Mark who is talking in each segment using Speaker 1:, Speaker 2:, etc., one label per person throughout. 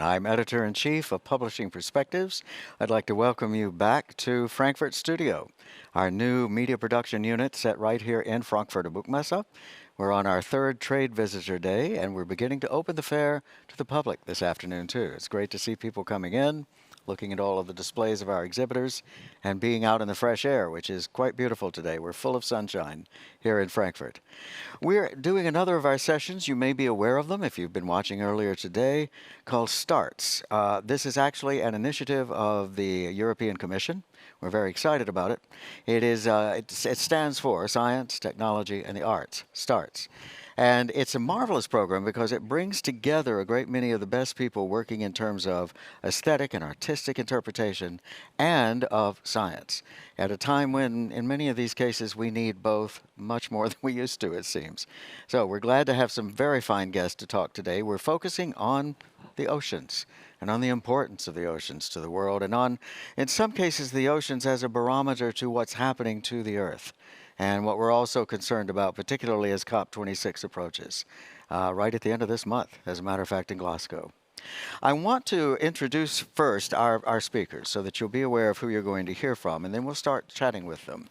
Speaker 1: I'm Editor-in-Chief of Publishing Perspectives. I'd like to welcome you back to Frankfurt Studio, our new media production unit set right here in Frankfurter Buchmesse. We're on our third Trade Visitor Day, and we're beginning to open the fair to the public this afternoon, too. It's great to see people coming in, looking at all of the displays of our exhibitors, and being out in the fresh air, which is quite beautiful today. We're full of sunshine here in Frankfurt. We're doing another of our sessions. You may be aware of them if you've been watching earlier today, called STARTS. This is actually an initiative of the European Commission. We're very excited about it. It stands for Science, Technology, and the Arts, STARTS. And it's a marvelous program because it brings together a great many of the best people working in terms of aesthetic and artistic interpretation and of science, at a time when, in many of these cases, we need both much more than we used to, it seems. So we're glad to have some very fine guests to talk today. We're focusing on the oceans and on the importance of the oceans to the world, and on, in some cases, the oceans as a barometer to what's happening to the Earth. And what we're also concerned about, particularly as COP26 approaches, right at the end of this month, as a matter of fact, in Glasgow. I want to introduce first our speakers so that you'll be aware of who you're going to hear from, and then we'll start chatting with them.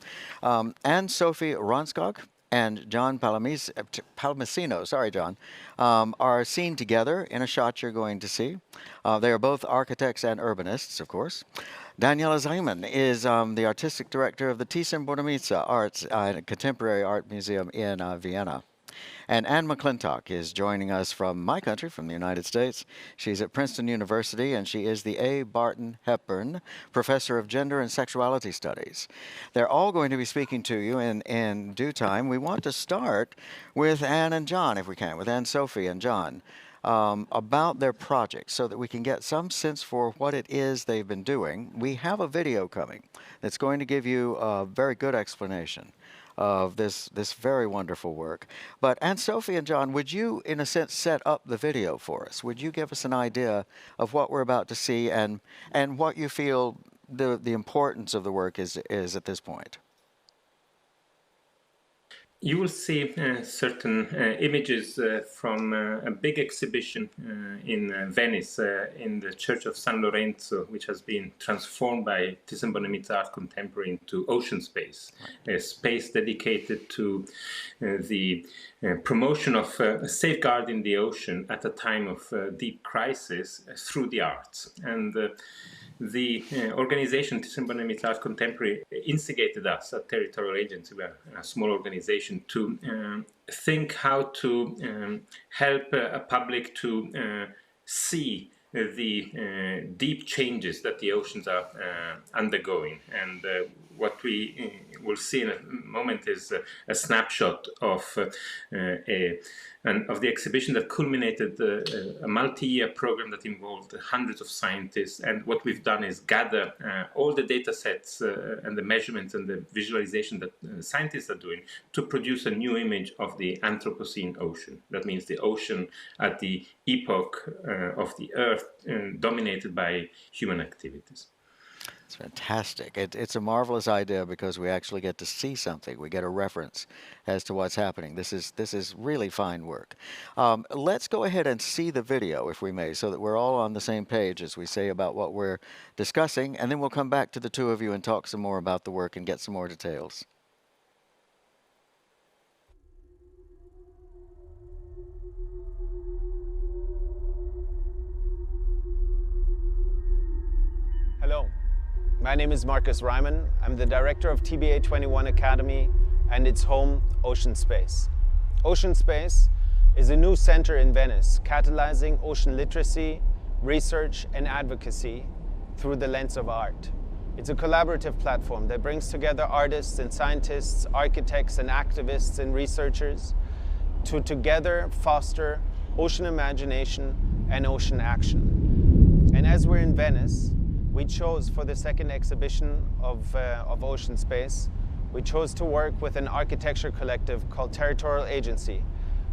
Speaker 1: Anne-Sophie Ronskog and John Palmisino, sorry, John, are seen together in a shot you're going to see. They are both architects and urbanists, of course. Daniela Zeiman is the artistic director of the Thyssen-Bornemisza Arts Contemporary Art Museum in Vienna. And Anne McClintock is joining us from my country, from the United States. She's at Princeton University, and she is the A. Barton Hepburn Professor of Gender and Sexuality Studies. They're all going to be speaking to you in due time. We want to start with Anne and John, if we can, with Anne-Sophie and John, about their project so that we can get some sense for what it is they've been doing. We have a video coming that's going to give you a very good explanation of this very wonderful work. But Anne-Sophie and John, would you, in a sense, set up the video for us? Would you give us an idea of what we're about to see and what you feel the importance of the work is at this point?
Speaker 2: You will see certain images from a big exhibition in Venice, in the Church of San Lorenzo, which has been transformed by Thyssen-Bornemisza Art Contemporary into Ocean Space, a space dedicated to the promotion of safeguarding the ocean at a time of deep crisis through the arts. And the organization Thyssen-Bornemisza Art Contemporary instigated us, a territorial agency, we are a small organization, to think how to help a public to see the deep changes that the oceans are undergoing. And what we will see in a moment is a snapshot of the exhibition that culminated a multi-year program that involved hundreds of scientists. And what we've done is gather all the data sets and the measurements and the visualization that scientists are doing to produce a new image of the Anthropocene ocean. That means the ocean at the epoch of the Earth dominated by human activities.
Speaker 1: It's fantastic. It's a marvelous idea because we actually get to see something. We get a reference as to what's happening. This is really fine work. Let's go ahead and see the video, if we may, so that we're all on the same page, as we say, about what we're discussing, and then we'll come back to the two of you and talk some more about the work and get some more details.
Speaker 3: Hello. My name is Marcus Reimann. I'm the director of TBA 21 Academy and its home, Ocean Space. Ocean Space is a new center in Venice, catalyzing ocean literacy, research, and advocacy through the lens of art. It's a collaborative platform that brings together artists and scientists, architects and activists and researchers to together foster ocean imagination and ocean action. And as we're in Venice, we chose for the second exhibition of Ocean Space, we chose to work with an architecture collective called Territorial Agency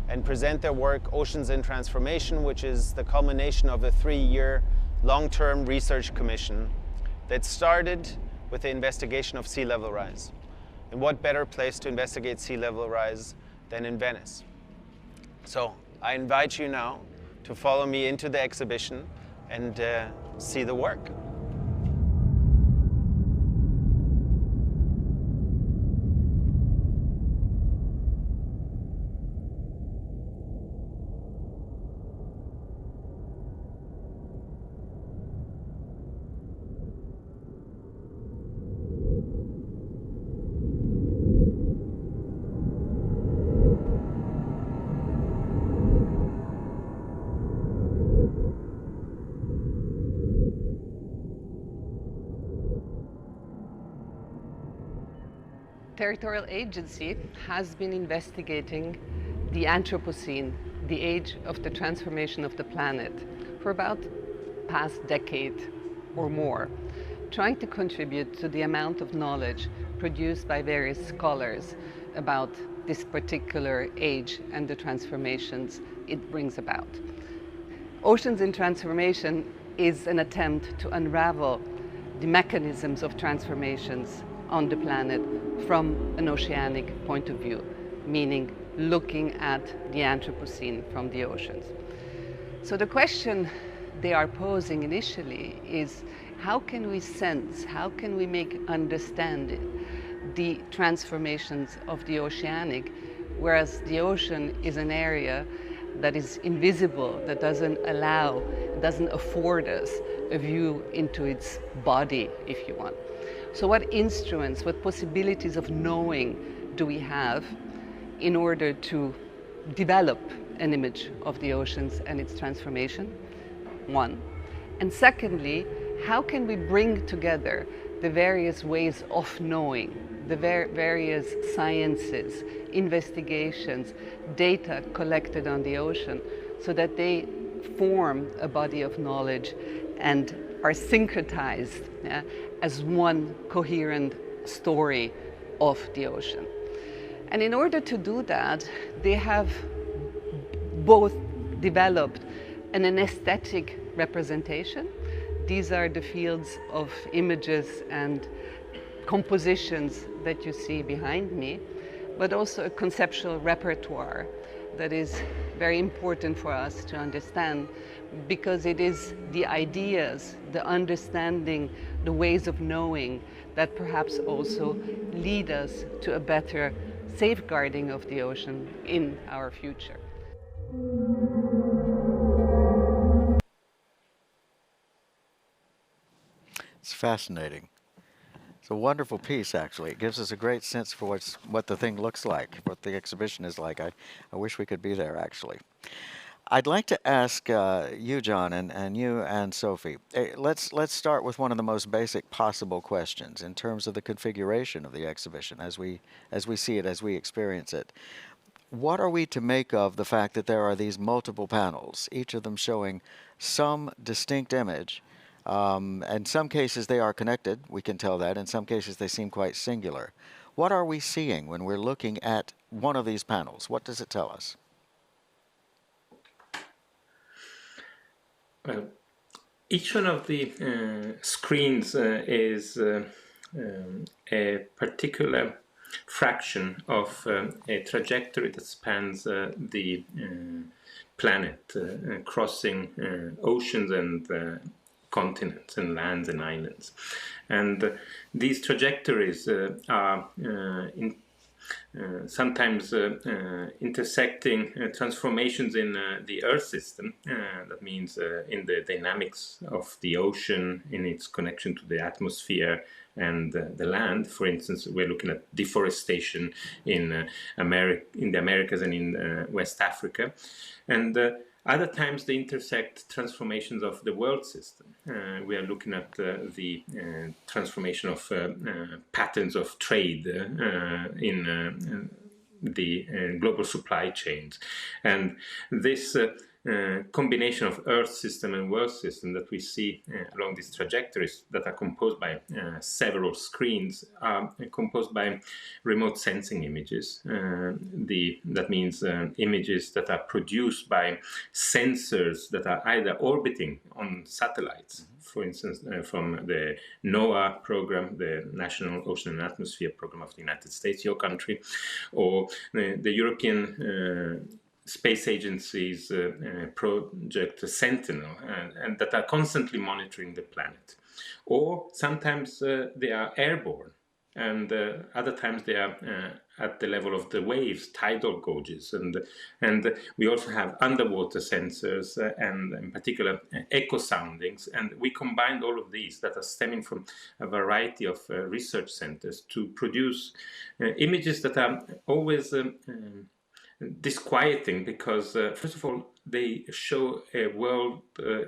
Speaker 3: and present their work Oceans in Transformation, which is the culmination of a 3-year long-term research commission that started with the investigation of sea level rise. And what better place to investigate sea level rise than in Venice? So I invite you now to follow me into the exhibition and see the work.
Speaker 4: Territorial Agency has been investigating the Anthropocene, the age of the transformation of the planet, for about past decade or more, trying to contribute to the amount of knowledge produced by various scholars about this particular age and the transformations it brings about. Oceans in Transformation is an attempt to unravel the mechanisms of transformations on the planet from an oceanic point of view, meaning looking at the Anthropocene from the oceans. So the question they are posing initially is, how can we sense, how can we make understanding the transformations of the oceanic, whereas the ocean is an area that is invisible, that doesn't afford us a view into its body, if you want. So what instruments, what possibilities of knowing do we have in order to develop an image of the oceans and its transformation? One. And secondly, how can we bring together the various ways of knowing, the various sciences, investigations, data collected on the ocean, so that they form a body of knowledge and are syncretized as one coherent story of the ocean. And in order to do that, they have both developed an aesthetic representation. These are the fields of images and compositions that you see behind me, but also a conceptual repertoire that is very important for us to understand, because it is the ideas, the understanding, the ways of knowing that perhaps also lead us to a better safeguarding of the ocean in our future.
Speaker 1: It's fascinating. It's a wonderful piece, actually. It gives us a great sense for what the thing looks like, what the exhibition is like. I wish we could be there, actually. I'd like to ask you, John, and you and Sophie. Let's start with one of the most basic possible questions in terms of the configuration of the exhibition as we see it, as we experience it. What are we to make of the fact that there are these multiple panels, each of them showing some distinct image? In some cases they are connected, we can tell that. In some cases they seem quite singular. What are we seeing when we're looking at one of these panels? What does it tell us?
Speaker 2: Well, each one of the screens is a particular fraction of a trajectory that spans the planet, crossing oceans and continents and lands and islands. And these trajectories are sometimes intersecting transformations in the Earth system. That means in the dynamics of the ocean, in its connection to the atmosphere and the land. For instance, we're looking at deforestation in the Americas and in West Africa. And other times they intersect transformations of the world system. We are looking at the transformation of patterns of trade in the global supply chains. And this combination of Earth system and world system that we see along these trajectories that are composed by several screens are composed by remote sensing images. That means images that are produced by sensors that are either orbiting on satellites, for instance, from the NOAA program, the National Ocean and Atmosphere Program of the United States, your country, or the European space agencies project Sentinel and that are constantly monitoring the planet. Or sometimes they are airborne, and other times they are at the level of the waves, tidal gauges, and we also have underwater sensors and in particular echo soundings, and we combined all of these that are stemming from a variety of research centers to produce images that are always disquieting because, first of all, they show a world,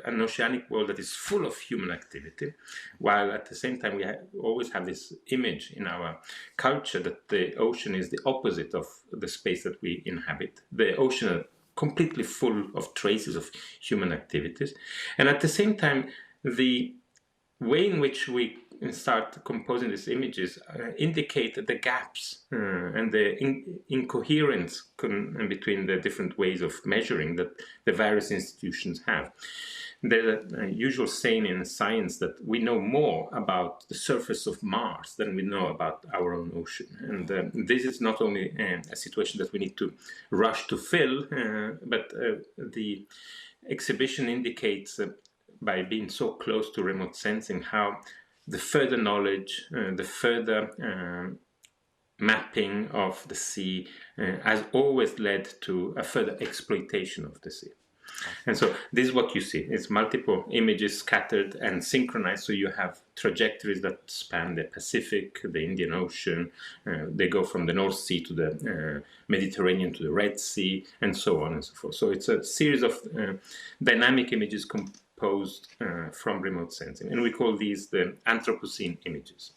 Speaker 2: an oceanic world that is full of human activity, while at the same time we always have this image in our culture that the ocean is the opposite of the space that we inhabit. The ocean is completely full of traces of human activities, and at the same time, the way in which we start composing these images indicate the gaps and the incoherence between the different ways of measuring that the various institutions have. There's a usual saying in science that we know more about the surface of Mars than we know about our own ocean. And this is not only a situation that we need to rush to fill, but the exhibition indicates by being so close to remote sensing how the further knowledge, the further mapping of the sea has always led to a further exploitation of the sea. And so this is what you see. It's multiple images scattered and synchronized. So you have trajectories that span the Pacific, the Indian Ocean. They go from the North Sea to the Mediterranean to the Red Sea, and so on and so forth. So it's a series of dynamic images composed from remote sensing. And we call these the Anthropocene images.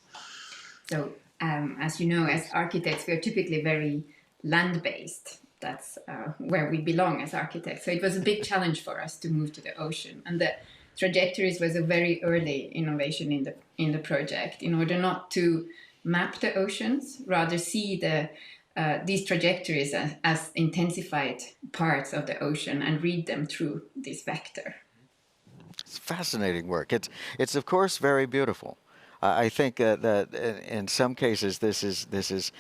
Speaker 5: So as you know, as architects, we are typically very land-based. That's where we belong as architects. So it was a big challenge for us to move to the ocean. And the trajectories was a very early innovation in the project, in order not to map the oceans, rather see these trajectories as intensified parts of the ocean and read them through this vector.
Speaker 1: It's fascinating work. It's of course very beautiful. I think that in some cases this is.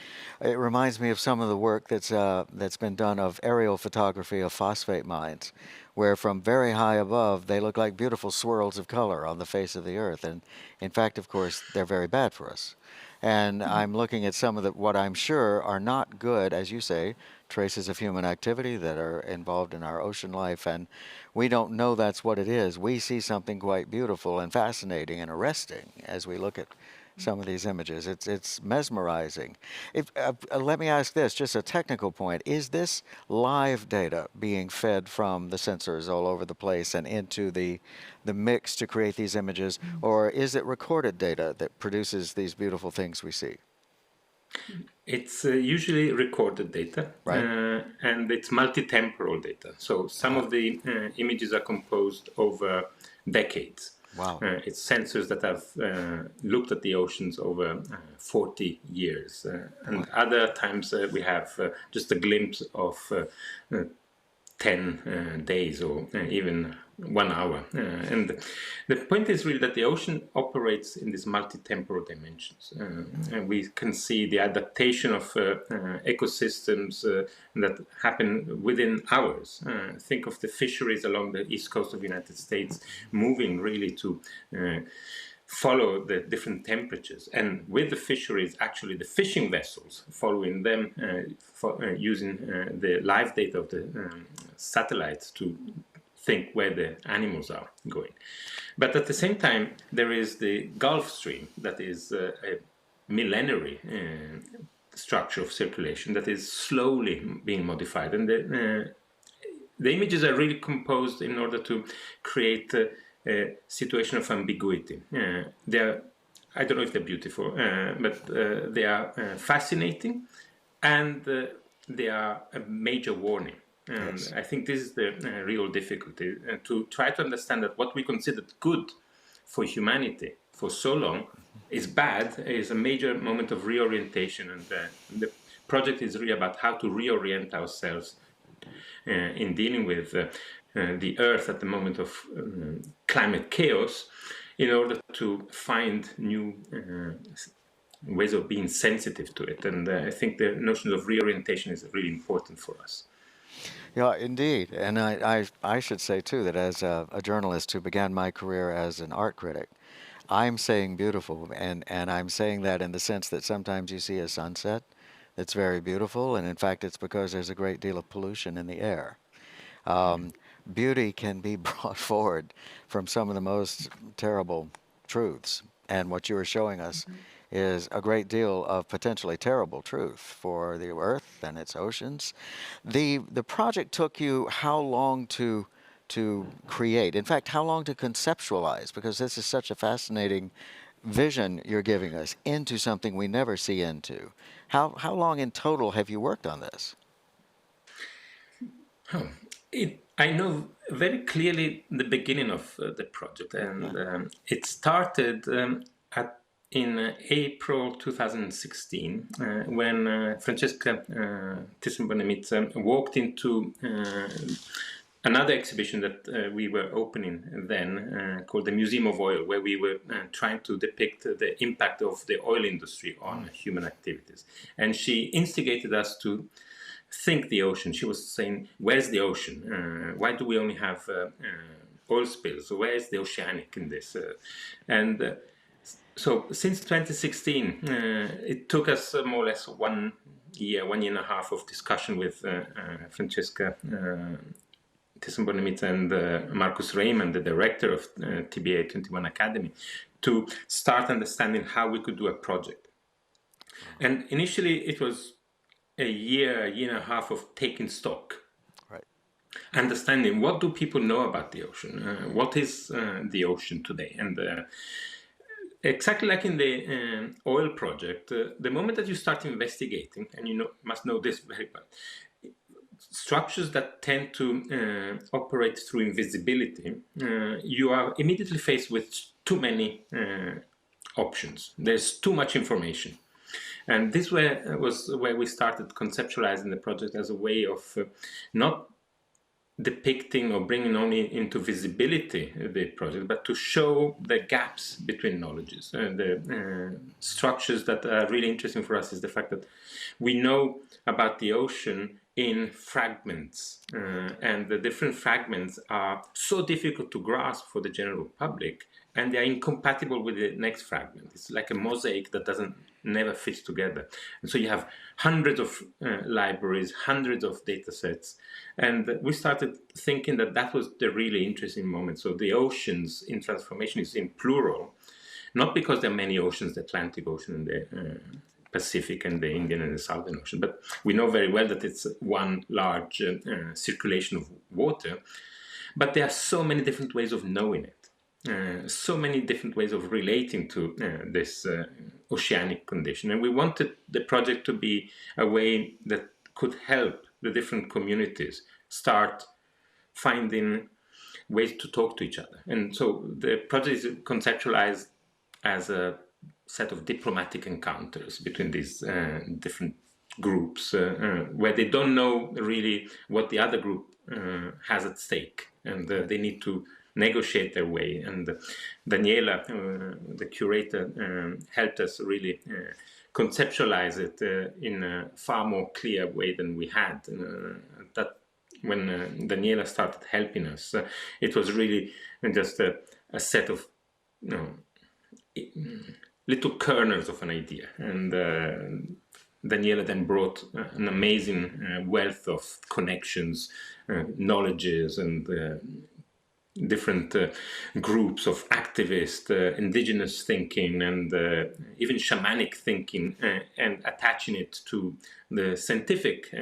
Speaker 1: It reminds me of some of the work that's been done of aerial photography of phosphate mines, where from very high above they look like beautiful swirls of color on the face of the earth, and in fact, of course, they're very bad for us. And I'm looking at some of what I'm sure are not good, as you say, traces of human activity that are involved in our ocean life, and we don't know that's what it is. We see something quite beautiful and fascinating and arresting as we look at some of these images. It's mesmerizing. Let me ask this, just a technical point. Is this live data being fed from the sensors all over the place and into the mix to create these images, or is it recorded data that produces these beautiful things we see?
Speaker 2: It's usually recorded data,
Speaker 1: right.
Speaker 2: And it's multi-temporal data. So some of the images are composed over decades.
Speaker 1: Wow.
Speaker 2: It's sensors that have looked at the oceans over 40 years. And other times we have just a glimpse of 10 days or even 1 hour. And the point is really that the ocean operates in these multi-temporal dimensions. And we can see the adaptation of ecosystems that happen within hours. Think of the fisheries along the east coast of the United States moving really to follow the different temperatures, and with the fisheries, actually the fishing vessels following them, using the live data of the satellites to think where the animals are going. But at the same time, there is the Gulf Stream that is a millenary structure of circulation that is slowly being modified, and the images are really composed in order to create a situation of ambiguity. I don't know if they're beautiful, but they are fascinating, and they are a major warning. And yes. I think this is the real difficulty, to try to understand that what we considered good for humanity for so long is bad, is a major moment of reorientation. And the project is really about how to reorient ourselves in dealing with the Earth at the moment of climate chaos, in order to find new ways of being sensitive to it. And I think the notion of reorientation is really important for us.
Speaker 1: Yeah, indeed. And I should say, too, that as a journalist who began my career as an art critic, I'm saying beautiful, and I'm saying that in the sense that sometimes you see a sunset that's very beautiful, and in fact, it's because there's a great deal of pollution in the air. Um, Beauty can be brought forward from some of the most terrible truths, and what you are showing us is a great deal of potentially terrible truth for the Earth and its oceans. The project took you how long to create? In fact, how long to conceptualize? Because this is such a fascinating vision you're giving us into something we never see into. How long in total have you worked on this?
Speaker 2: Oh, I know very clearly the beginning of the project, and it started in April 2016 when Francesca Thyssen-Bornemisza walked into another exhibition that we were opening then called the Museum of Oil, where we were trying to depict the impact of the oil industry on human activities. And she instigated us to think the ocean. She was saying, where's the ocean? Why do we only have oil spills? So where is the oceanic in this? So since 2016, it took us more or less 1 year, 1 year and a half of discussion with Francesca Thyssen-Bornemisza and Marcus Raymond, the director of TBA 21 Academy, to start understanding how we could do a project. And initially it was a year and a half of taking stock,
Speaker 1: Right.
Speaker 2: understanding what do people know about the ocean, what is the ocean today, and exactly like in the oil project, the moment that you start investigating, and you must know this very well, structures that tend to operate through invisibility, you are immediately faced with too many options. There's too much information. And this was where we started conceptualizing the project as a way of not depicting or bringing only into visibility the project, but to show the gaps between knowledges. The structures that are really interesting for us is the fact that we know about the ocean in fragments, and the different fragments are so difficult to grasp for the general public, and they are incompatible with the next fragment. It's like a mosaic that never fits together. And so you have hundreds of libraries, hundreds of data sets. And we started thinking that that was the really interesting moment. So the oceans in transformation is in plural, not because there are many oceans, the Atlantic Ocean and the Pacific and the Indian and the Southern Ocean, but we know very well that it's one large circulation of water. But there are so many different ways of knowing it, so many different ways of relating to this oceanic condition. And we wanted the project to be a way that could help the different communities start finding ways to talk to each other. And so the project is conceptualized as a set of diplomatic encounters between these different groups where they don't know really what the other group has at stake, and they need to negotiate their way. And Daniela, the curator, helped us really conceptualize it in a far more clear way than we had. That when Daniela started helping us, it was really just a set of little kernels of an idea. And Daniela then brought an amazing wealth of connections, knowledges, and different groups of activists, indigenous thinking, and even shamanic thinking, and attaching it to the scientific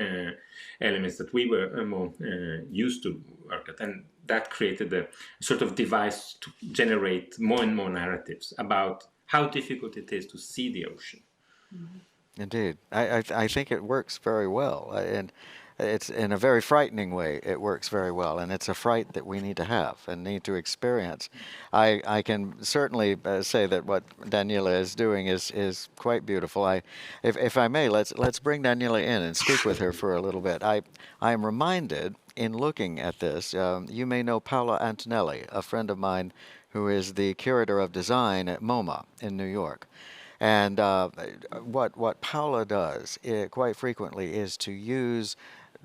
Speaker 2: elements that we were more used to work at. And that created a sort of device to generate more and more narratives about how difficult it is to see the ocean.
Speaker 1: Indeed. I think it works very well. And it's in a very frightening way, it works very well. And it's a fright that we need to have and need to experience. I can certainly say that what Daniela is doing is quite beautiful. If I may, let's bring Daniela in and speak with her for a little bit. I am reminded in looking at this, you may know Paola Antonelli, a friend of mine who is the curator of design at MoMA in New York. And what Paola does quite frequently is to use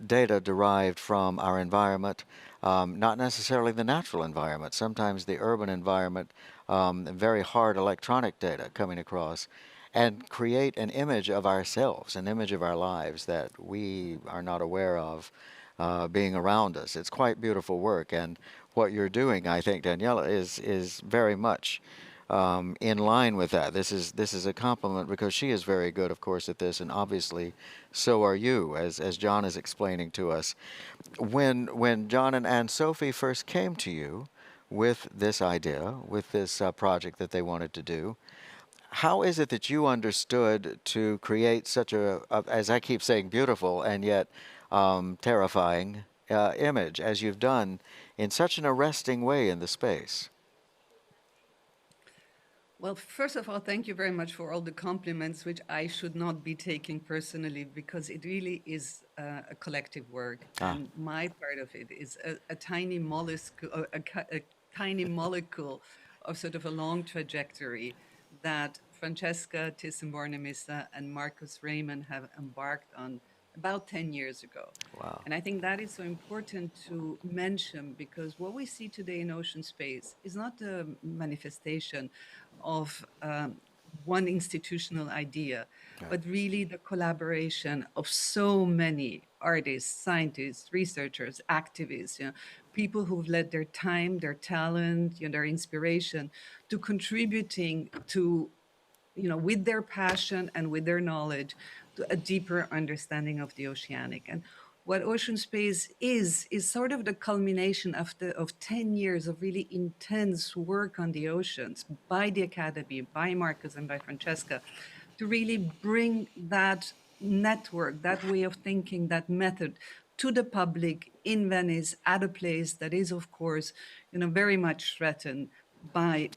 Speaker 1: data derived from our environment, not necessarily the natural environment, sometimes the urban environment, very hard electronic data coming across, and create an image of ourselves, an image of our lives that we are not aware of being around us. It's quite beautiful work, and what you're doing, I think, Daniela, is very much in line with that. This is a compliment because she is very good, of course, at this, and obviously, so are you, as John is explaining to us. When John and Anne-Sophie first came to you with this idea, with this project that they wanted to do, how is it that you understood to create such as I keep saying, beautiful and yet terrifying image as you've done in such an arresting way in the space?
Speaker 4: Well, first of all, thank you very much for all the compliments, which I should not be taking personally because it really is a collective work.
Speaker 1: Ah,
Speaker 4: And my part of it is a tiny molecule, a tiny molecule of sort of a long trajectory that Francesca Thyssen-Bornemisza and Marcus Raymond have embarked on about 10 years ago.
Speaker 1: wow.
Speaker 4: And I think that is so important to mention because what we see today in ocean space is not a manifestation of one institutional idea,
Speaker 1: Right.
Speaker 4: but really the collaboration of so many artists, scientists, researchers, activists, people who've led their time, their talent, their inspiration to contributing to with their passion and with their knowledge, to a deeper understanding of the oceanic. And what ocean space is sort of the culmination of 10 years of really intense work on the oceans by the Academy, by Marcus and by Francesca, to really bring that network, that way of thinking, that method to the public in Venice at a place that is, of course, very much threatened by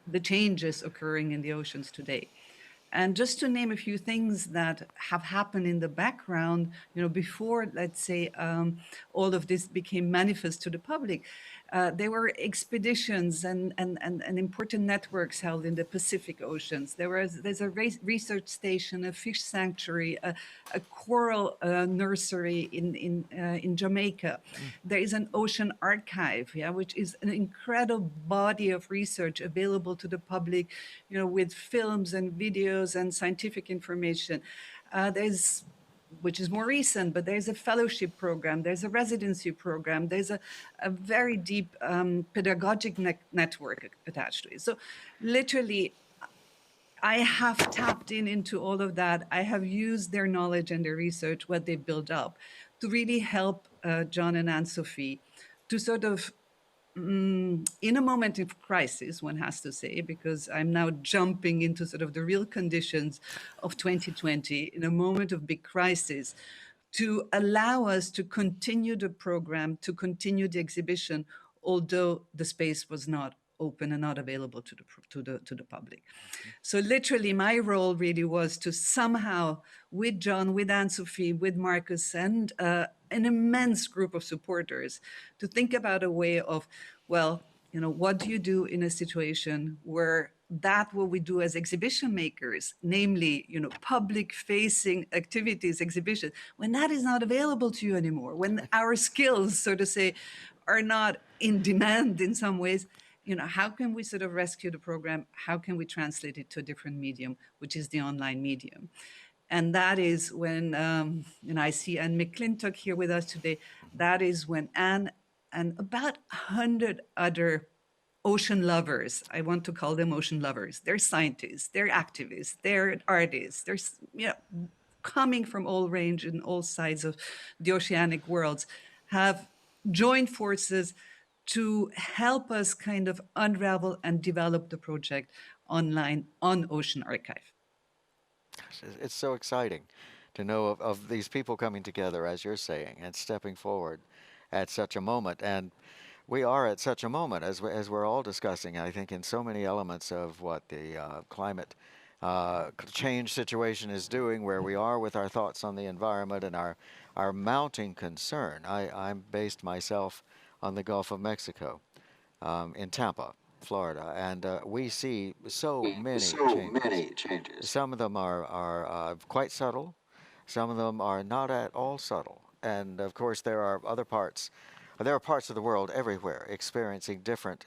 Speaker 4: the changes occurring in the oceans today. And just to name a few things that have happened in the background, before, let's say, all of this became manifest to the public, there were expeditions and important networks held in the Pacific Oceans. There's a research station, a fish sanctuary, a coral nursery in Jamaica. There is an ocean archive, which is an incredible body of research available to the public, with films and videos and scientific information. Which is more recent, but there's a fellowship program, there's a residency program, there's a very deep pedagogic network attached to it. So literally, I have tapped into all of that. I have used their knowledge and their research, what they built up, to really help John and Anne-Sophie to sort of in a moment of crisis, one has to say, because I'm now jumping into sort of the real conditions of 2020, in a moment of big crisis, to allow us to continue the program, to continue the exhibition, although the space was not open and not available to the public. So literally, my role really was to somehow, with John, with Anne-Sophie, with Marcus, and an immense group of supporters, to think about a way of, well, what do you do in a situation where that what we do as exhibition makers, namely, public-facing activities, exhibition, when that is not available to you anymore, when our skills, so to say, are not in demand in some ways, how can we sort of rescue the program? How can we translate it to a different medium, which is the online medium? And that is when, I see Anne McClintock here with us today, that is when Anne and about 100 other ocean lovers, I want to call them ocean lovers, they're scientists, they're activists, they're artists, they're coming from all range and all sides of the oceanic worlds, have joined forces to help us kind of unravel and develop the project online on Ocean Archive.
Speaker 1: It's so exciting to know of these people coming together, as you're saying, and stepping forward at such a moment. And we are at such a moment, as we're all discussing, I think, in so many elements of what the climate change situation is doing, where we are with our thoughts on the environment and our mounting concern. I'm based myself on the Gulf of Mexico, in Tampa, Florida, and we see so many changes. Some of them are quite subtle. Some of them are not at all subtle. And of course, there are parts of the world everywhere experiencing different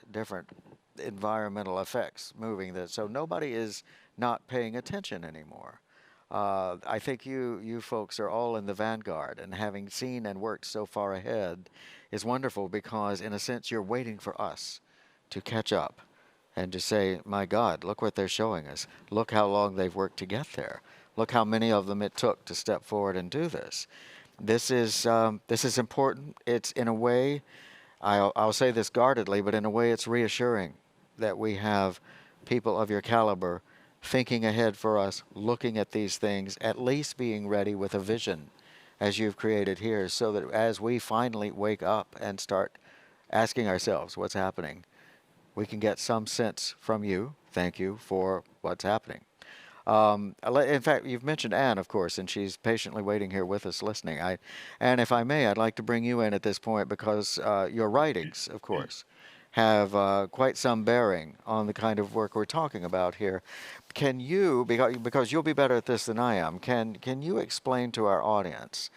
Speaker 1: environmental effects moving that. So nobody is not paying attention anymore. I think you folks are all in the vanguard, and having seen and worked so far ahead is wonderful because, in a sense, you're waiting for us to catch up and to say, my God, look what they're showing us. Look how long they've worked to get there. Look how many of them it took to step forward and do this. This is important. It's, in a way, I'll say this guardedly, but in a way it's reassuring that we have people of your caliber thinking ahead for us, looking at these things, at least being ready with a vision as you've created here, so that as we finally wake up and start asking ourselves what's happening, we can get some sense from you. Thank you for what's happening. In fact, you've mentioned Anne, of course, and she's patiently waiting here with us listening. Anne, if I may, I'd like to bring you in at this point because your writings, of course, have quite some bearing on the kind of work we're talking about here. Can you, because you'll be better at this than I am, can you explain to our audience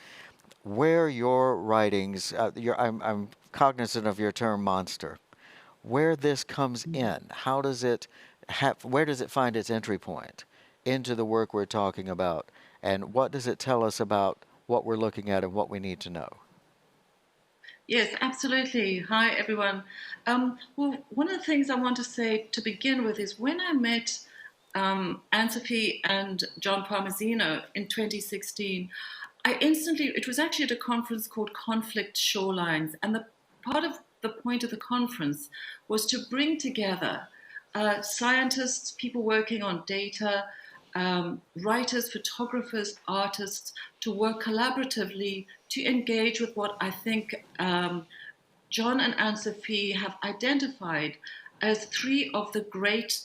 Speaker 1: where your writings, I'm cognizant of your term monster, where this comes in? How does it where does it find its entry point into the work we're talking about, and what does it tell us about what we're looking at and what we need to know?
Speaker 6: Yes, absolutely. Hi, everyone. Well, one of the things I want to say to begin with is when I met Anne-Sophie and John Parmesino in 2016, it was actually at a conference called Conflict Shorelines, and the point of the conference was to bring together scientists, people working on data, writers, photographers, artists, to work collaboratively to engage with what I think John and Anne-Sophie have identified as three of the great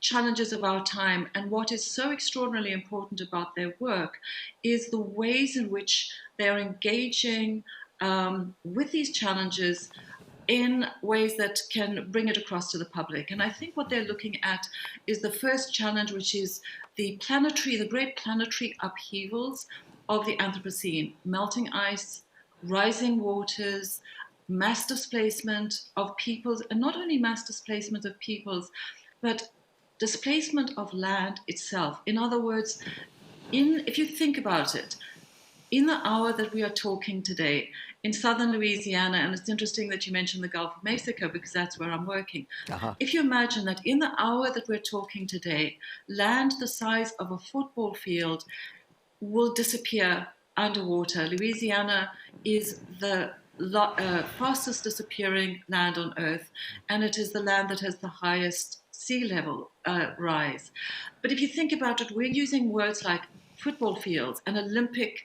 Speaker 6: challenges of our time. And what is so extraordinarily important about their work is the ways in which they're engaging with these challenges in ways that can bring it across to the public. And I think what they're looking at is the first challenge, which is the great planetary upheavals of the Anthropocene: melting ice, rising waters, mass displacement of peoples, and not only mass displacement of peoples, but displacement of land itself. In other words, if you think about it, in the hour that we are talking today, in southern Louisiana, and it's interesting that you mentioned the Gulf of Mexico because that's where I'm working.
Speaker 1: Uh-huh.
Speaker 6: If you imagine that in the hour that we're talking today, land the size of a football field will disappear underwater. Louisiana is the fastest disappearing land on Earth, and it is the land that has the highest sea level rise. But if you think about it, we're using words like football fields and Olympic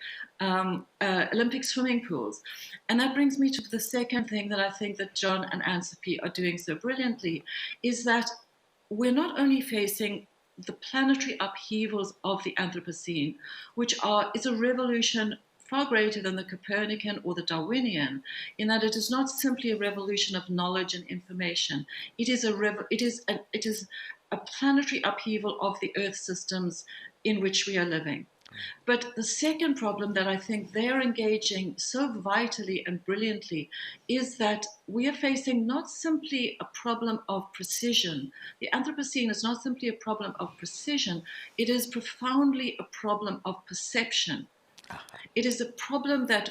Speaker 6: swimming pools. And that brings me to the second thing that I think that John and Anne-Sophie are doing so brilliantly, is that we're not only facing the planetary upheavals of the Anthropocene, which is a revolution far greater than the Copernican or the Darwinian, in that it is not simply a revolution of knowledge and information. It is a planetary upheaval of the Earth systems in which we are living. But the second problem that I think they're engaging so vitally and brilliantly is that we are facing not simply a problem of precision. The Anthropocene is not simply a problem of precision, it is profoundly a problem of perception. It is a problem that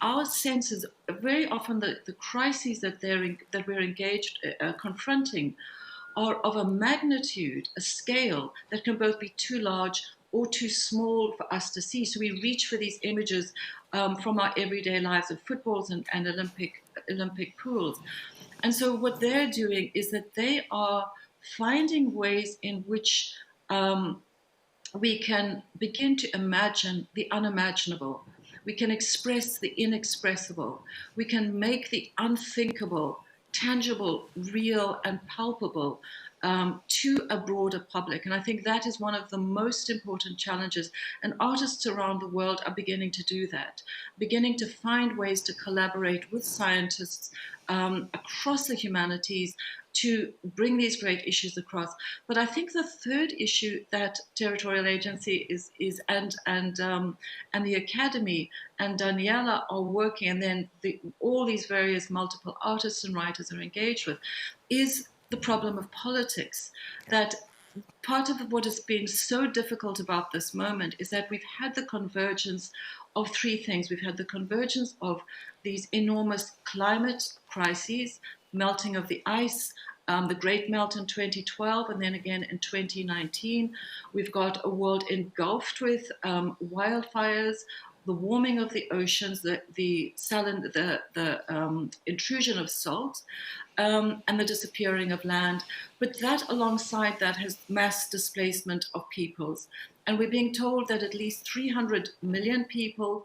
Speaker 6: our senses, very often the crises that we're confronting are of a magnitude, a scale that can both be too large or too small for us to see. So we reach for these images from our everyday lives of footballs and Olympic pools. And so what they're doing is that they are finding ways in which we can begin to imagine the unimaginable. We can express the inexpressible. We can make the unthinkable tangible, real, and palpable. to a broader public. And I think that is one of the most important challenges. And artists around the world are beginning to do that, beginning to find ways to collaborate with scientists across the humanities to bring these great issues across. But I think the third issue that territorial agency is and the academy and Daniela are working, and then all these various multiple artists and writers are engaged with, is the problem of politics. That part of what has been so difficult about this moment is that we've had the convergence of three things. We've had the convergence of these enormous climate crises, melting of the ice, the Great Melt in 2012, and then again in 2019. We've got a world engulfed with wildfires, the warming of the oceans, the intrusion of salt, and the disappearing of land. But that, alongside that, has mass displacement of peoples. And we're being told that at least 300 million people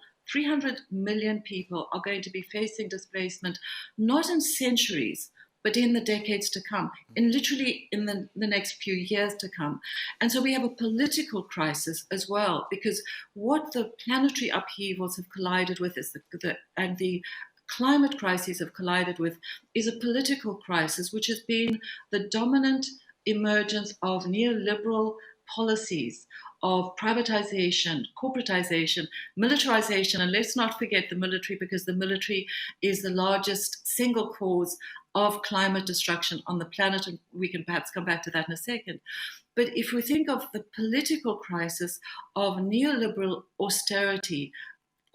Speaker 6: are going to be facing displacement, not in centuries, but in the decades to come, in literally in the next few years to come. And so we have a political crisis as well, because what the planetary upheavals have collided with and the climate crises have collided with is a political crisis, which has been the dominant emergence of neoliberal policies of privatization, corporatization, militarization, and let's not forget the military, because the military is the largest single cause of climate destruction on the planet, and we can perhaps come back to that in a second. But if we think of the political crisis of neoliberal austerity,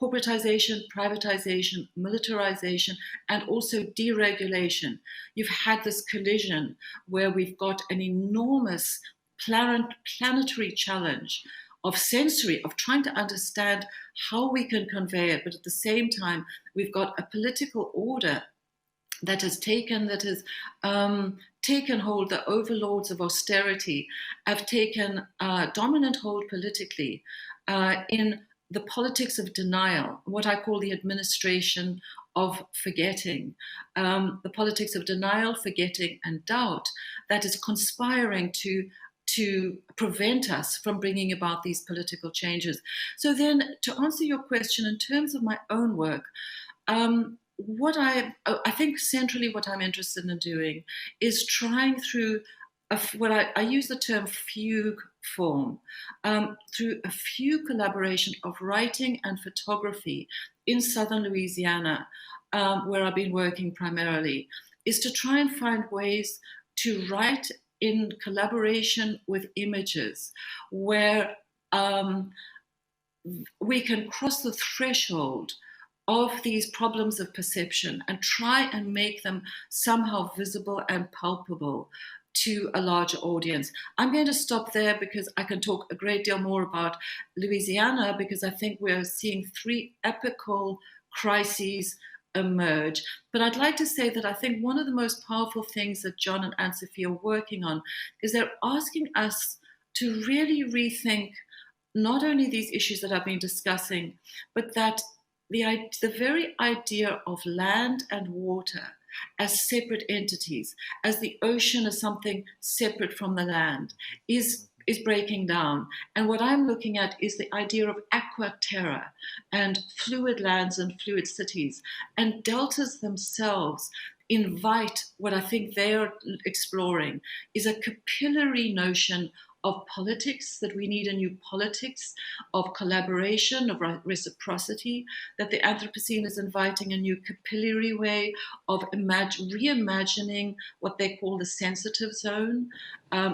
Speaker 6: corporatization, privatization, militarization, and also deregulation, you've had this collision where we've got an enormous planetary challenge of sensory, of trying to understand how we can convey it, but at the same time, we've got a political order that has taken hold. The overlords of austerity have taken dominant hold politically in the politics of denial, what I call the administration of forgetting, the politics of denial, forgetting, and doubt that is conspiring to prevent us from bringing about these political changes. So then, to answer your question, in terms of my own work, I think centrally what I'm interested in doing is trying through what I use the term fugue form, through a fugue collaboration of writing and photography in southern Louisiana, where I've been working primarily, is to try and find ways to write in collaboration with images where we can cross the threshold of these problems of perception and try and make them somehow visible and palpable to a larger audience. I'm going to stop there because I can talk a great deal more about Louisiana, because I think we're seeing three epical crises emerge. But I'd like to say that I think one of the most powerful things that John and Anne-Sophie are working on is they're asking us to really rethink not only these issues that I've been discussing, but that the very idea of land and water as separate entities, as the ocean as something separate from the land, is breaking down. And what I'm looking at is the idea of aqua terra and fluid lands and fluid cities. And deltas themselves invite what I think they're exploring is a capillary notion of politics, that we need a new politics of collaboration, of reciprocity, that the Anthropocene is inviting a new capillary way of reimagining what they call the sensitive zone.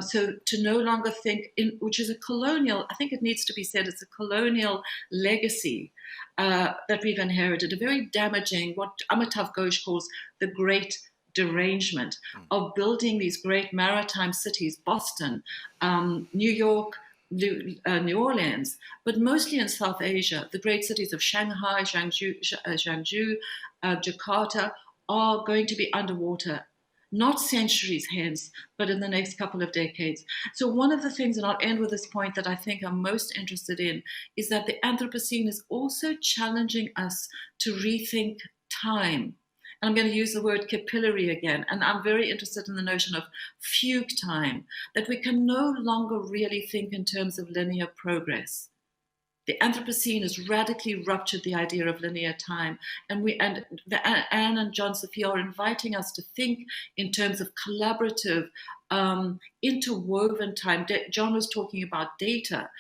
Speaker 6: So to no longer think, which is a colonial, I think it needs to be said, it's a colonial legacy that we've inherited, a very damaging, what Amitav Ghosh calls the great derangement of building these great maritime cities, Boston, New York, New Orleans, but mostly in South Asia. The great cities of Shanghai, Zhangzhou, Jakarta are going to be underwater, not centuries hence, but in the next couple of decades. So one of the things, and I'll end with this point, that I think I'm most interested in is that the Anthropocene is also challenging us to rethink time And I'm going to use the word capillary again. And I'm very interested in the notion of fugue time, that we can no longer really think in terms of linear progress. The Anthropocene has radically ruptured the idea of linear time, and Anne and John Sophia are inviting us to think in terms of collaborative, interwoven time. John was talking about data,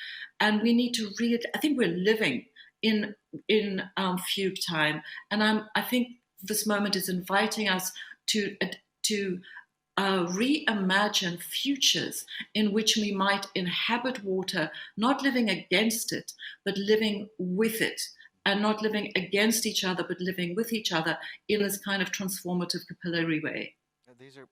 Speaker 6: and we need to I think we're living in fugue time, and I think this moment is inviting us to reimagine futures in which we might inhabit water, not living against it, but living with it, and not living against each other, but living with each other in this kind of transformative capillary way.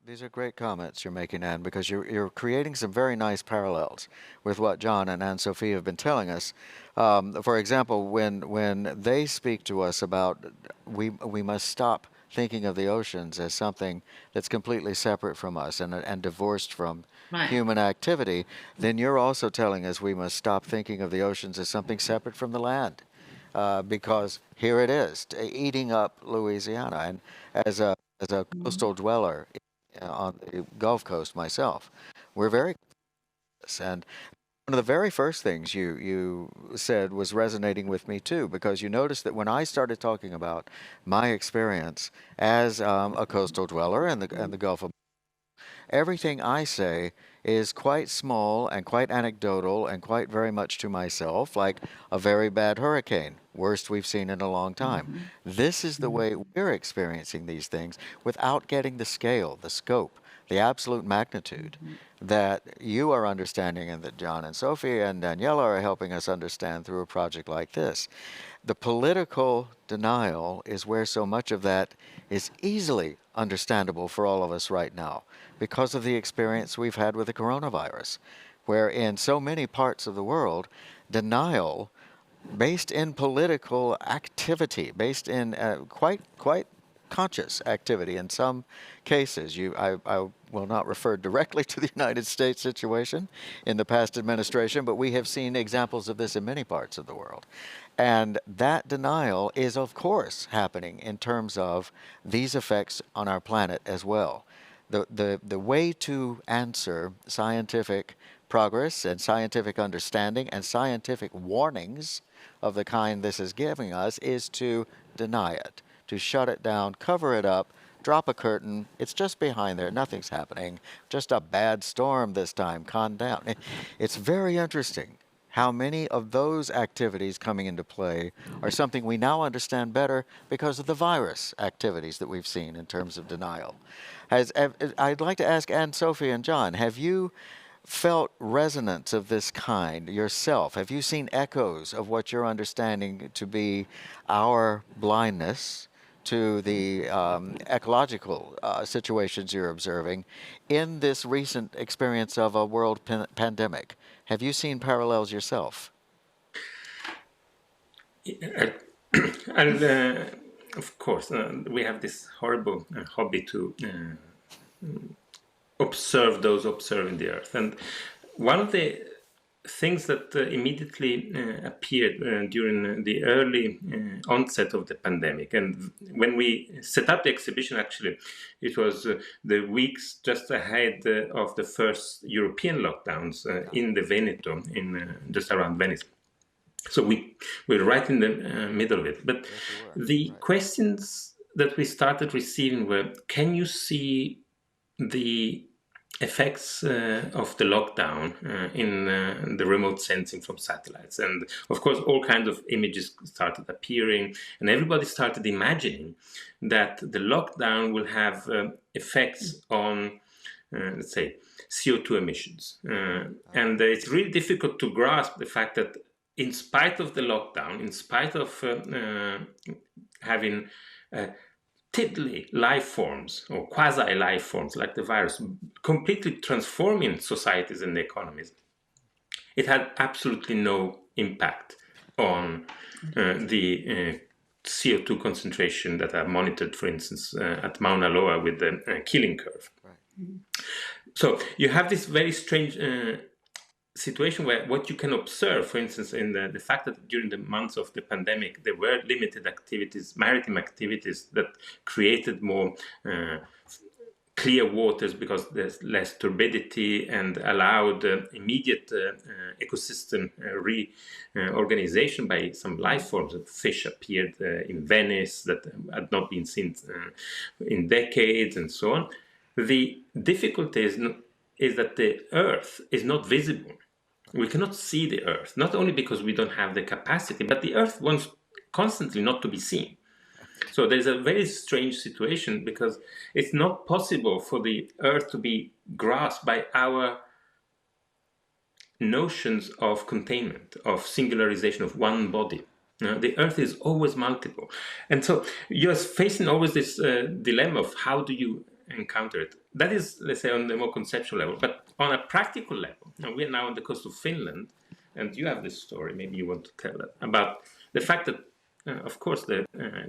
Speaker 1: These are great comments you're making, Anne, because you're creating some very nice parallels with what John and Anne-Sophie have been telling us. For example, when they speak to us about we must stop thinking of the oceans as something that's completely separate from us and divorced from human activity, then you're also telling us we must stop thinking of the oceans as something separate from the land, because here it is, eating up Louisiana. And as a coastal dweller on the Gulf Coast myself, we're very close. And one of the very first things you said was resonating with me too, because you noticed that when I started talking about my experience as a coastal dweller in the Gulf of everything I say is quite small and quite anecdotal and quite very much to myself, like a very bad hurricane, worst we've seen in a long time. This is the way we're experiencing these things without getting the scale, the scope, the absolute magnitude that you are understanding and that John and Sophie and Daniela are helping us understand through a project like this. The political denial is where so much of that is easily understandable for all of us right now because of the experience we've had with the coronavirus, where in so many parts of the world, denial based in political activity, based in quite conscious activity in some cases. I will not refer directly to the United States situation in the past administration, but we have seen examples of this in many parts of the world. And that denial is, of course, happening in terms of these effects on our planet as well. The way to answer scientific progress and scientific understanding and scientific warnings of the kind this is giving us is to deny it, to shut it down, cover it up, drop a curtain. It's just behind there. Nothing's happening. Just a bad storm this time. Calm down. It's very interesting how many of those activities coming into play are something we now understand better because of the virus activities that we've seen in terms of denial. I'd like to ask Anne-Sophie and John, have you felt resonance of this kind yourself? Have you seen echoes of what you're understanding to be our blindness to the ecological situations you're observing in this recent experience of a world pandemic? Have you seen parallels yourself?
Speaker 2: And of course, we have this horrible hobby to observe those observing the Earth. And one of the things that immediately appeared during the early onset of the pandemic, and when we set up the exhibition, actually, it was the weeks just ahead of the first European lockdowns in the Veneto, just around Venice. So we're right in the middle of it. But the questions that we started receiving were, can you see the effects of the lockdown in the remote sensing from satellites? And of course, all kinds of images started appearing, and everybody started imagining that the lockdown will have effects on, let's say, CO2 emissions. And it's really difficult to grasp the fact that in spite of the lockdown, in spite of having tiddly life forms or quasi-life forms like the virus completely transforming societies and economies, it had absolutely no impact on the CO2 concentration that are monitored, for instance, at Mauna Loa with the killing curve. Right. So you have this very strange situation where what you can observe, for instance, in the fact that during the months of the pandemic, there were limited activities, maritime activities that created more clear waters because there's less turbidity and allowed immediate ecosystem reorganization by some life forms. Fish appeared in Venice that had not been seen in decades and so on. The difficulty is that the Earth is not visible. We cannot see the Earth, not only because we don't have the capacity, but the Earth wants constantly not to be seen. So there's a very strange situation because it's not possible for the Earth to be grasped by our notions of containment, of singularization of one body. The Earth is always multiple. And so you're facing always this dilemma of how do you encounter it. That is, let's say, on the more conceptual level. But on a practical level, we're now on the coast of Finland, and you have this story, maybe you want to tell that, about the fact that of course, the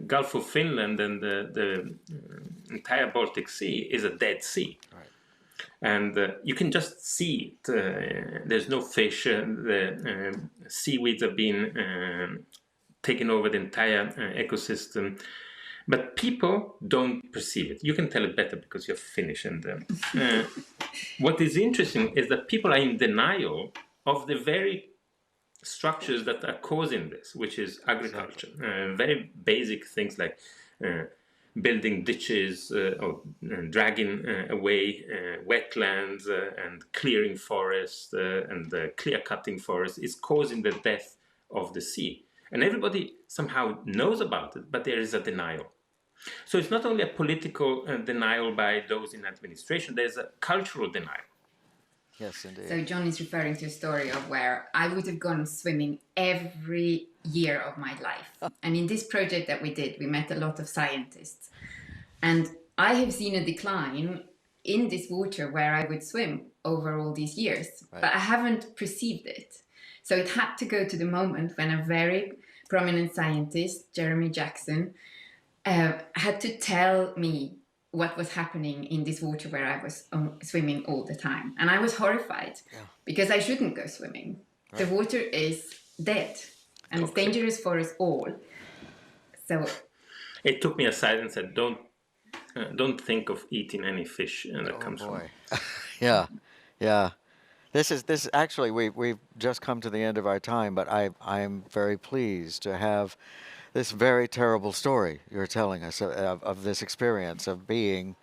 Speaker 2: Gulf of Finland and the entire Baltic Sea is a dead sea.
Speaker 1: Right.
Speaker 2: And you can just see it. There's no fish. The seaweeds have been taken over the entire ecosystem. But people don't perceive it. You can tell it better because you're Finnish. And what is interesting is that people are in denial of the very structures that are causing this, which is agriculture. Very basic things like building ditches or dragging away wetlands and clearing forests and clear-cutting forests is causing the death of the sea. And everybody somehow knows about it, but there is a denial. So it's not only a political denial by those in administration, there's a cultural denial.
Speaker 1: Yes, indeed.
Speaker 5: So John is referring to a story of where I would have gone swimming every year of my life. And in this project that we did, we met a lot of scientists. And I have seen a decline in this water where I would swim over all these years,
Speaker 1: Right.
Speaker 5: but I haven't perceived it. So it had to go to the moment when a very prominent scientist, Jeremy Jackson, had to tell me what was happening in this water where I was swimming all the time. And I was horrified because I shouldn't go swimming. Right. The water is dead and it's dangerous for us all. So
Speaker 2: it took me aside and said, don't think of eating any fish that comes from.
Speaker 1: Yeah. This is actually, we've just come to the end of our time, but I'm very pleased to have this very terrible story you're telling us of this experience of being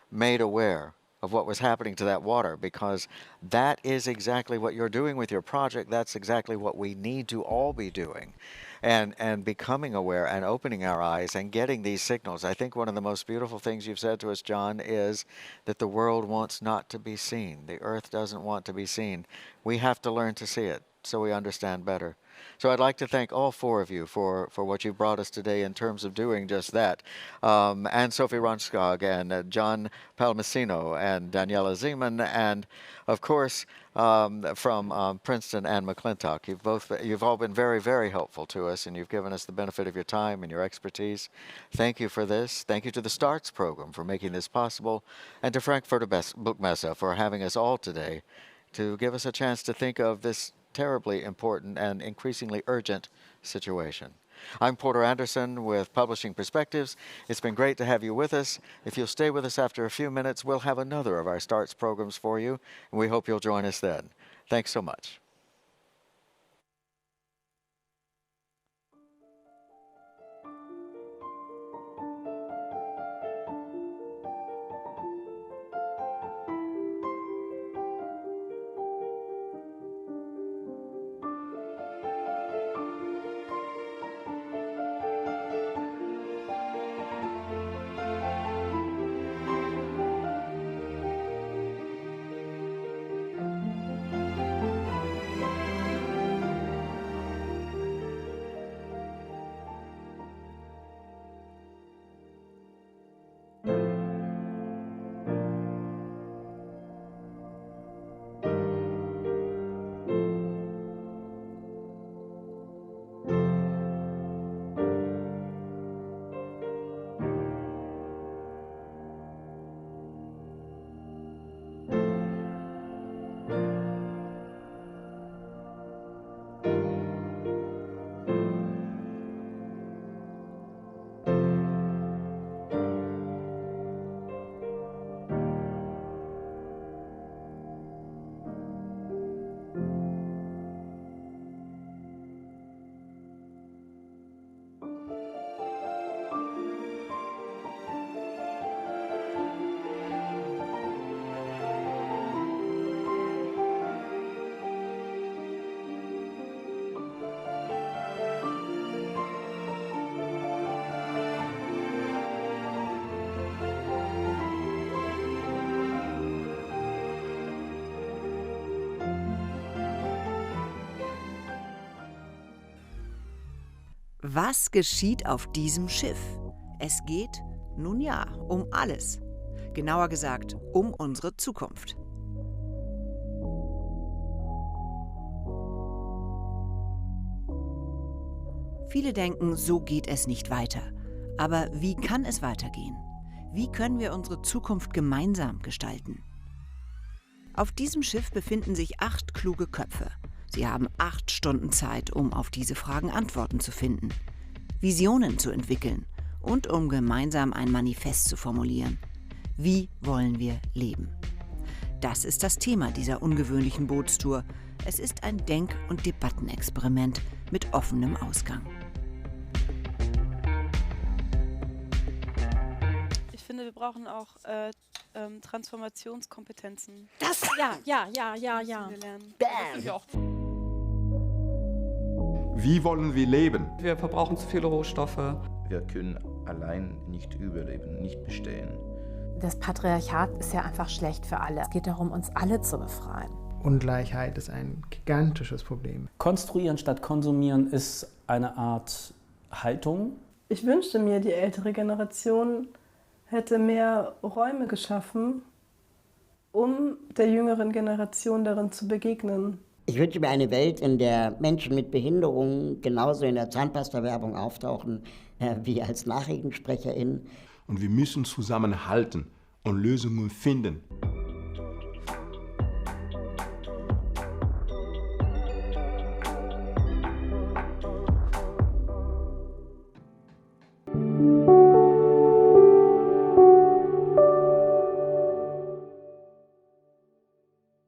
Speaker 1: made aware of what was happening to that water, because that is exactly what you're doing with your project. That's exactly what we need to all be doing, and becoming aware and opening our eyes and getting these signals. I think one of the most beautiful things you've said to us, John, is that the world wants not to be seen. The earth doesn't want to be seen. We have to learn to see it so we understand better. So I'd like to thank all four of you for what you brought us today in terms of doing just that. Anne Sophie Ronskog and John Palmesino and Daniela Zeman, and of course from Princeton, Anne McClintock. You've all been very, very helpful to us, and you've given us the benefit of your time and your expertise. Thank you for this. Thank you to the STARTS program for making this possible, and to Frankfurter Buchmesse for having us all today to give us a chance to think of this terribly important and increasingly urgent situation. I'm Porter Anderson with Publishing Perspectives. It's been great to have you with us. If you'll stay with us after a few minutes, we'll have another of our STARTS programs for you, and we hope you'll join us then. Thanks so much.
Speaker 7: Was geschieht auf diesem Schiff? Es geht, nun ja, um alles. Genauer gesagt, um unsere Zukunft. Viele denken, so geht es nicht weiter. Aber wie kann es weitergehen? Wie können wir unsere Zukunft gemeinsam gestalten? Auf diesem Schiff befinden sich 8 kluge Köpfe. Sie haben 8 Stunden Zeit, um auf diese Fragen Antworten zu finden, Visionen zu entwickeln und um gemeinsam ein Manifest zu formulieren. Wie wollen wir leben? Das ist das Thema dieser ungewöhnlichen Bootstour. Es ist ein Denk- und Debattenexperiment mit offenem Ausgang.
Speaker 8: Ich finde, wir brauchen auch Transformationskompetenzen.
Speaker 9: Das, ja.
Speaker 8: Wir lernen.
Speaker 10: Wie wollen wir leben?
Speaker 11: Wir verbrauchen zu viele Rohstoffe.
Speaker 12: Wir können allein nicht überleben, nicht bestehen.
Speaker 9: Das Patriarchat ist ja einfach schlecht für alle. Es geht darum, uns alle zu befreien.
Speaker 13: Ungleichheit ist ein gigantisches Problem.
Speaker 14: Konstruieren statt konsumieren ist eine Art Haltung.
Speaker 15: Ich wünschte mir, die ältere Generation hätte mehr Räume geschaffen, um der jüngeren Generation darin zu begegnen.
Speaker 16: Ich wünsche mir eine Welt, in der Menschen mit Behinderungen genauso in der Zahnpasta-Werbung auftauchen wie als NachrichtensprecherInnen.
Speaker 10: Und wir müssen zusammenhalten und Lösungen finden.